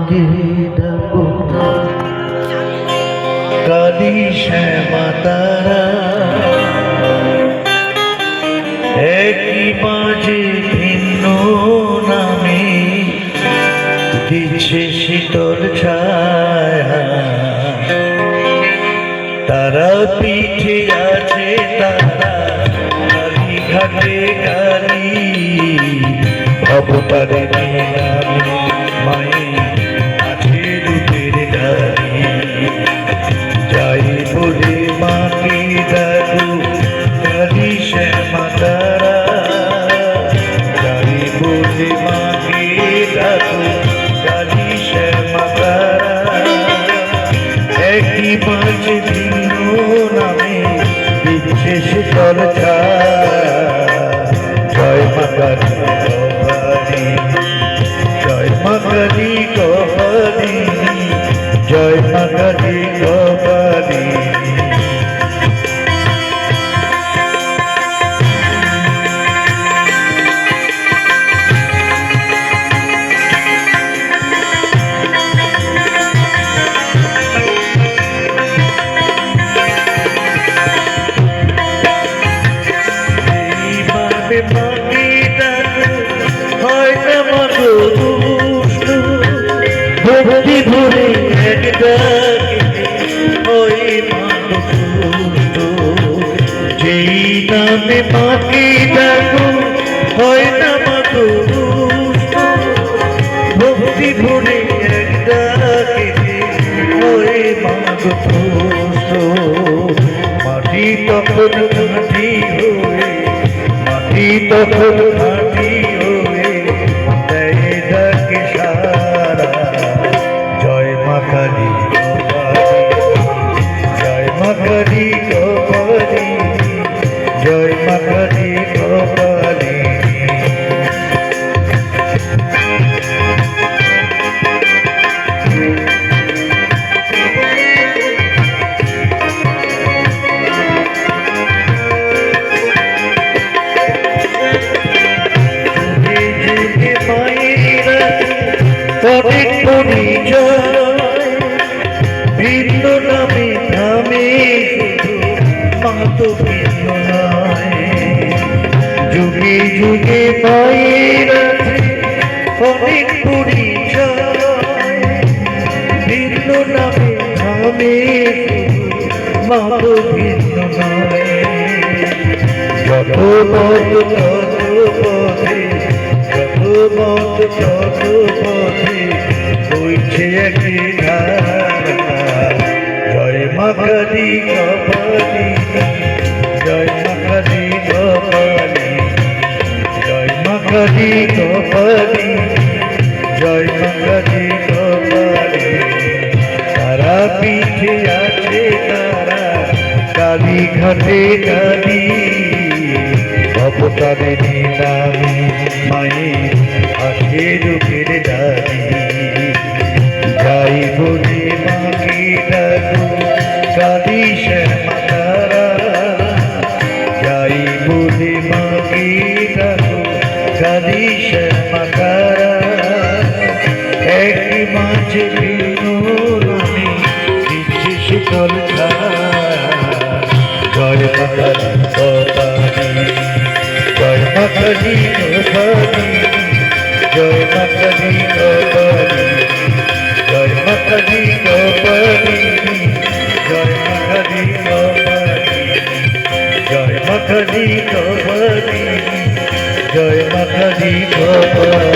মাকে ডাকো কালী শ্যামা তারা, একই মাঝে ভিন্ন নামে দিচ্ছে শীতল ছায়া। তারা পিঠে আছে তারা কালী ঘাটে কালী, ভবতারিণী নামে মায়ের আছে রূপের গাড়ি। যাই বলে মাকে ডাকো কালী শ্যামা তারা, যাই বলে মাকে ডাকো কালী শ্যামা তারা, একই মাঝে ভিন্ন নামে দিচ্ছে শীতল ছায়া। জয় মা কালী কপালি, জয় মা কালী কপালি, জয় মা কালী কপালি। ভক্তি ভরে এক ডাকে ওই মানুষ, যেই নামে মাকে ডাকো হয় না মাগো দুষ্ট। ভক্তি ভরে এক ডাকে ওই মাগো দুষ্ট। মাটি তখন ঘাটি হয়ে, মাটি তখন ঘাটি হয়ে দেয় ডাকে সারা। জয় মা কালী কপালি, জয় মা কালী কপালি, জয় মা কালী কপালি। অনেক পরিচয় ভিন্ন নামে নামে, মা তো ভিন্ন নয়। যুগে যুগে মায়ের আছে অনেক পরিচয় ভিন্ন নামে নামে, মা তো ভিন্ন নয়। যত মত তত পথে, যত মত তত পথে বইছে একই ধারা। জয় মা কালী কপালি, জয় মা কালী কপালি, জয় মা কালী কপালি, জয় মা কালী কপালি। তারা পিঠে আছে তারা কালী ঘাটে কালী, ভবতারিণী নামে মায়ের আছে রূপের দাবি। যাই বলে মাকে ডাকো কালী শ্যামা তারা, যাই বলে মাকে ডাকো কালী শ্যামা তারা, একই মাঝে ভিন্ন নামে দিচ্ছে শীতল ছায়া। জয় মা কালী কপালি, জয় মা কালী কপালি, জয় মা কালী কপালি, জয় মা কালী কপালি, জয় মা কালী কপালি, জয় মা কালী কপালি, জয় মা কালী কপালি।